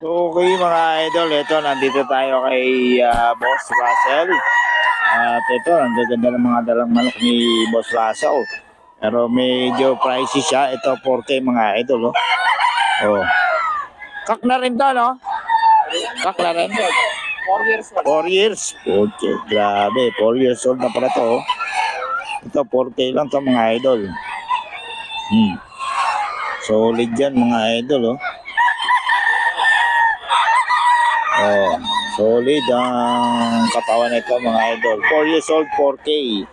Okay mga idol, ito nandito tayo kay Boss Russell. At ito, ang gaganda ng mga dalang manok ni Boss Russell. Pero medyo pricey siya. Ito 4K mga idol. Oh. Oh. Kak na rin to, no? Kak na rin. 4 years old. 4 years. Okay, grabe. 4 years old na pala to. Oh. Ito 4K lang to mga idol. Solid yan mga idol. Oh. Oh, solid ang katawan nito mga idol. 4 years old, 4K.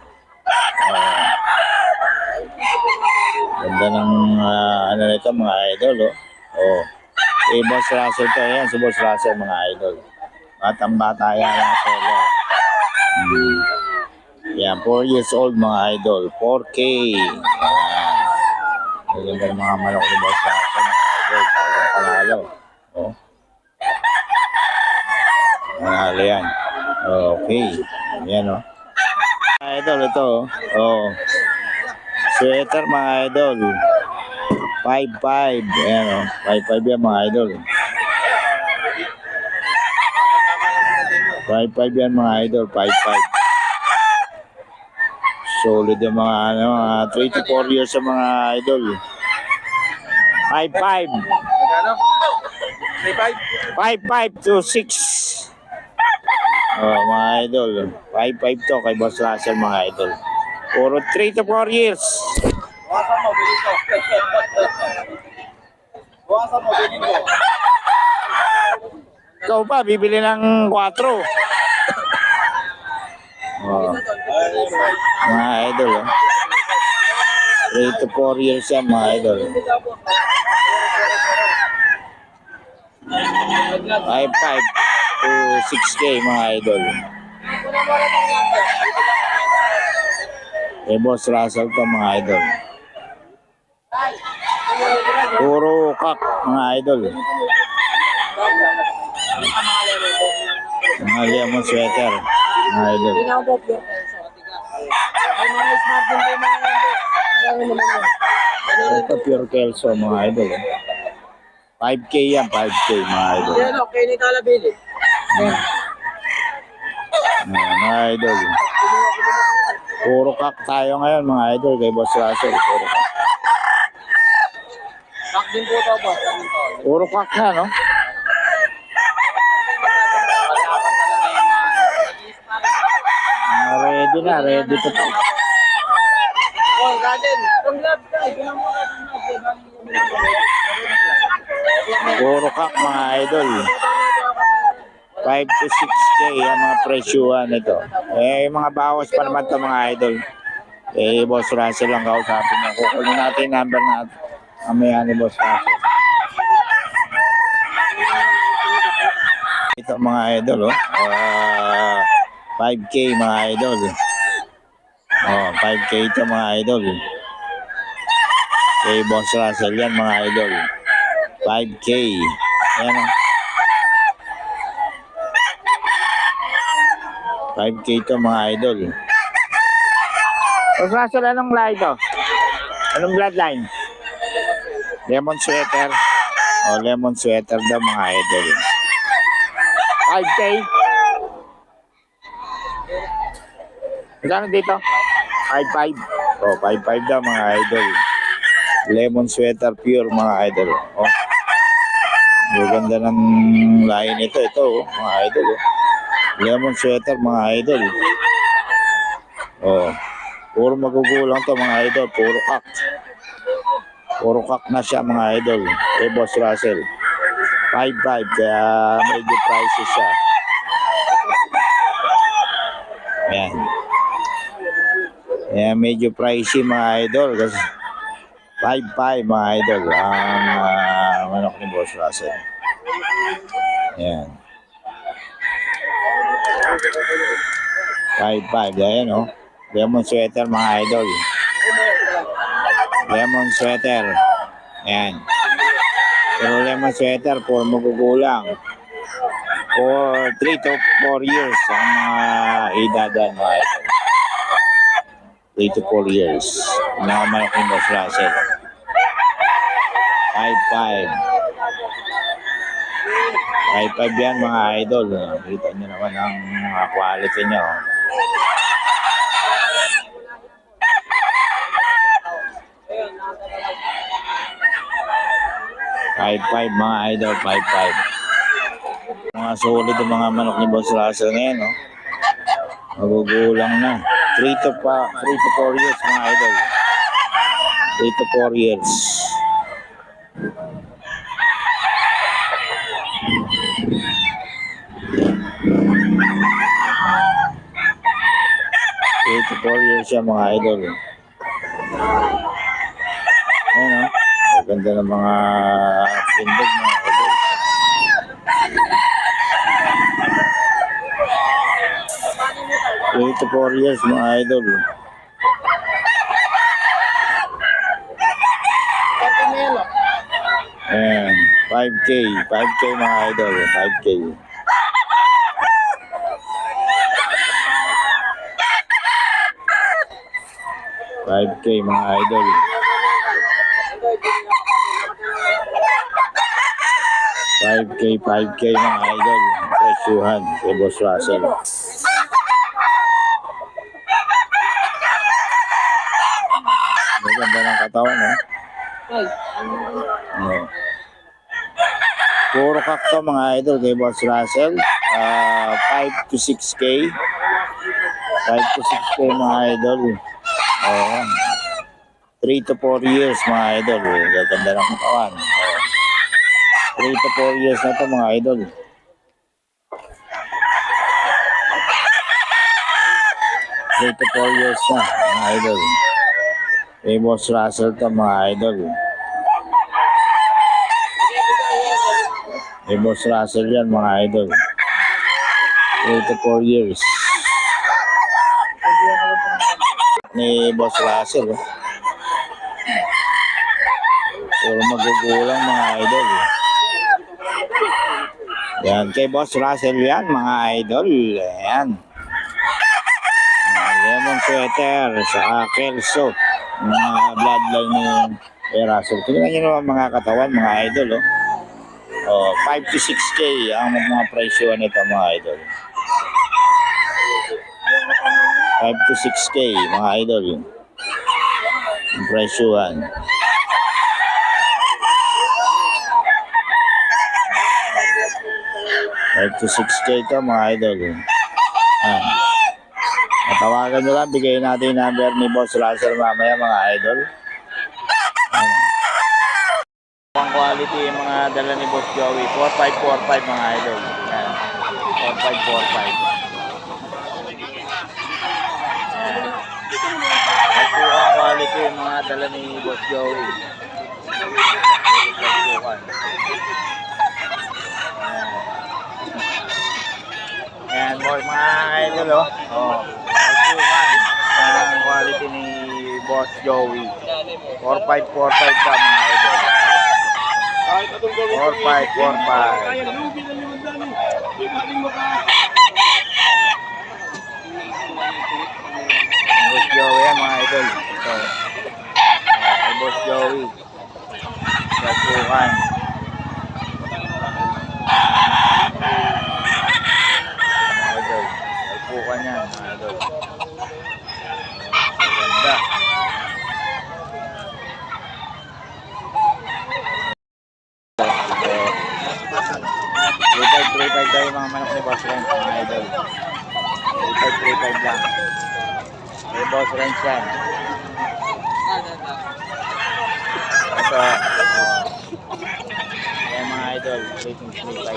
Ganda ng ano nito mga idol. Oh. Boss Russell to. Ayan si Boss Russell mga idol. Batang bata yan ang solo. Yan, 4 years old mga idol. 4K. Ganda ng mga manok ni Boss Russell mga idol. Talagang panalo. Oh. Panalo yan. Okay. Ayan o. Idol ito. Oh. Sweater mga idol. 5'5". Ayan o. 5'5 yan mga idol. 5'5 yan mga idol. 5'5. Solid yung mga 3 to 4 years sa mga idol. 5'5". 5'5 to 6. Oh, mga idol. 5'5 to kay Boss Russell mga idol. Puro 3 to 4 years. Buwasan mo, bilhin ko. Buwasan mo, bilhin ko. Ikaw pa, bibili ng 4. Oh, mga idol. 3 to 4 years yan mga idol. 5'5 to 6K mga idol. Boss Russell to mga idol. Puro kak mga idol. Mga lemon sweater mga idol. Ito pure kelso mga idol. 5K yan, 5K mga idol. Yan o, kay Nitala Billy. Mga idol. Puro kak tayo ngayon mga idol kay Boss Russell. Puro kak. Kak din po ito, boss. Puro kak na, no? Ready na, ready to talk. Oh, Raden. From love ka. Puro kak mga idol. 5 to 6K ang mga presyuhan nito. Yung mga bawas pa naman ito mga idol. Boss Russell lang kausapin niya. Kukunin natin yung number natin. Mamaya ni Boss Russell. Ito mga idol, 5K mga idol. 5K ito mga idol. Kay Boss Russell yan mga idol. 5K. Ayan o. 5K ito mga idol. Boss Russell, anong line ito? Anong bloodline? Lemon sweater. Lemon sweater daw mga idol. 5K. Magkano dito? 5'5". 5'5 daw mga idol. Lemon sweater pure mga idol. Maganda ng line nito. Ito mga idol. Lemon sweater mga idol. Puro magugulang to mga idol. Puro kak. Puro kak na siya mga idol. Boss Russell. 5'5". Kaya medyo pricey siya. Ayan. Kaya medyo pricey mga idol. Kasi 5'5 mga idol. Ang manok ni Boss Russell. Ayan. 5'5". Ayan o. Lemon sweater mga idol. Lemon sweater. Ayan. Pero lemon sweater for magugulang. For 3 to 4 years ang mga idadan mga idol. 3 to 4 years. Nakamanok ni Boss Russell. 5'5". 5'5" yan mga idol. Kita nyo naman ang mga quality nyo. Five five mga idol, 5'5". Mga solid ang mga manok ni Boss Russell ngayon, no? Magugulang na. 3 to 4 years mga idol. 3 to 4 years. Ito 4 years siya mga idol. Ayan, no? Ang ganda ng mga sindog mga idol. 3 to 4 years mga idol. Ayan, 5K. 5K mga idol. 5K. $5K mga idol. 5K mga idol. Presyuhan kay Boss Russell. Maganda ng katawan, no? Oh. Puro kakto mga idol kay Boss Russell. 5 to 6K. 5 to 6K mga idol. Oh. 3 to 4 years mga idol. Gaganda ng katawan. 3 to 4 years na to mga idol. 3 to 4 years na mga idol. Kay Boss Russell to mga idol. Kay Boss Russell yan mga idol. 3 to 4 years. Ni Boss Russell. Puro magugulang mga idol. Yan, kay Boss Russell yan mga idol. Yan. Lemon sweater sa Kelso. Mga bloodline ni Russell. Tingnan nyo naman mga katawan mga idol. Oh, 5 to 6K ang mga presyo nito mga idol. 5 to 6K mga idol. Ang presyohan. 5 to 6K ito mga idol. Tawagan nyo lang, bigay natin yung number ni Boss Russell mamaya mga idol. Ang quality yung mga dala ni Boss Joey. 4545 mga idol. Ayan. 4545. Ito ang quality yung mga dala ni Boss Joey. Ayan, mga idol, oh. Ang quality ni Boss Joey. 4545 pa mga idol. 4545. Boss Joey yan mga idol. Ito. Boss Joey. Pagpukan. Mga idol. Pagpukan yan mga idol. Ganda. $35 tayo mga manok ni Boss Renz mga idol. $35 lang. May Boss Renz yan. Ito. Yan mga idol. Rating 35.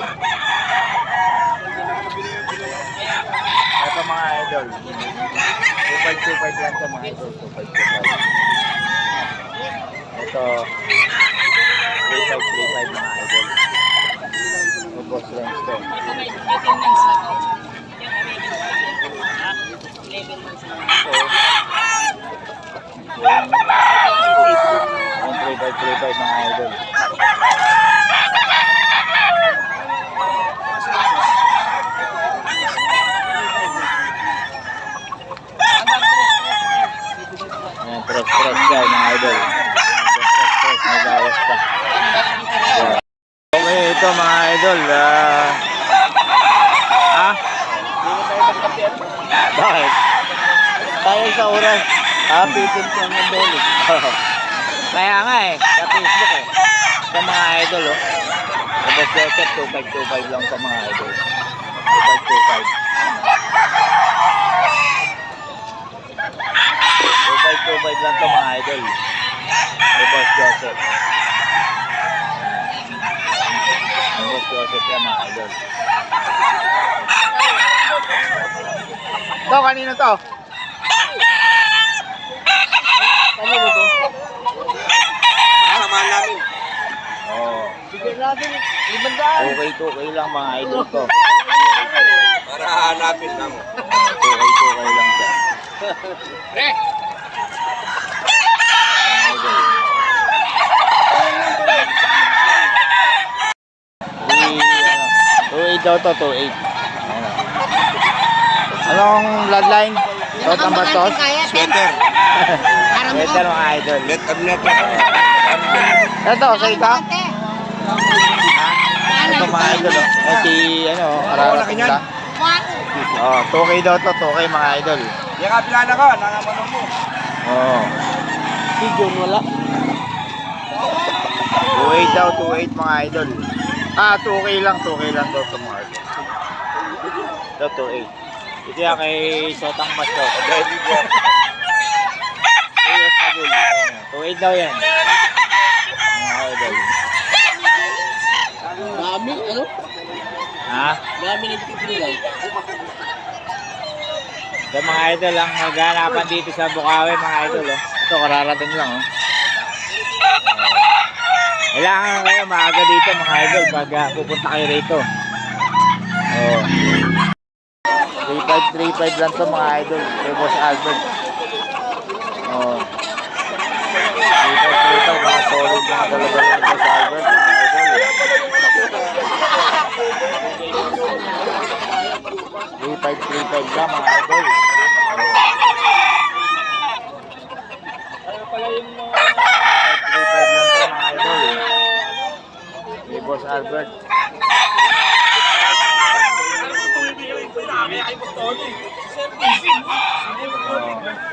Ito mga idol. 2525 lang ito mga idol. 2525. Ito. 3535 mga idol. Boss Renz to. So, 3535 mga idol. Ayan, tres guys mga idol. Tres, may bawas pa. Okay, ito mga idol. idol. Ha? Hindi na tayo magkapiat. Bakit? Tayo sa oras. Pitin ko ang dole. Kaya nga eh, sa Facebook eh. Sa mga idol oh. Sa Boss Joseph, 2525 lang sa mga idol. 2525. 2525 lang to mga idol. Sa Boss Joseph. Sa Boss Joseph yan mga idol. Ito, kanino to? Kanino to? Samahan namin. Oo. Bigyan natin 500. Okay lang mga idol to. Para hanapin lang. Okay lang siya. Pre! Idol. 28 daw to, 28. Anong bloodline? Totang bastos? Sweater. Sweater mga idol. Let up net. Ito, sa ito? Ito mga idol. Eh si, kararating ka. Oh, 2K daw to, 2K mga idol. Yung kapilan ako, nangamanong mo. Oh. Si John wala. 28 daw, 28 mga idol. 2K lang daw to mga idol. Ito, 28. Ito yan kay Sotang Masto. Dahil yan. Yes, Magul. 28 daw yan. Mga idol. Dami, ano? Ha? Dami nagtitulay. Ito mga idol, ang naghahanapan dito sa Bukawi mga idol. Oh. Ito, kararating lang. Oh. Kailangan kayo maaga dito mga idol pag pupunta kayo rito. Oh. 3535 lang to mga idol. Kay Boss Albert. Oh. 3535 mga solid mga talaga ng Boss Albert mga idol. 3535 lang mga idol. Ano pala yung 3535 lang to mga idol. Kay Boss Albert. Oh,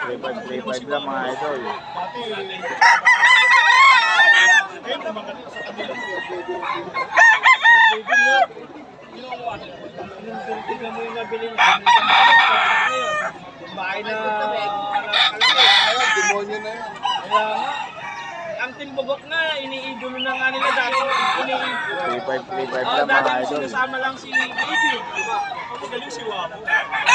3535 lang mga idol. bahay na demonyo na yun. Ang timbabok na, iniidolo na nga nila dati. 3535 Oh, lang mga dati idol. sinasama lang si Baby. Diba? Magaling si Wamo.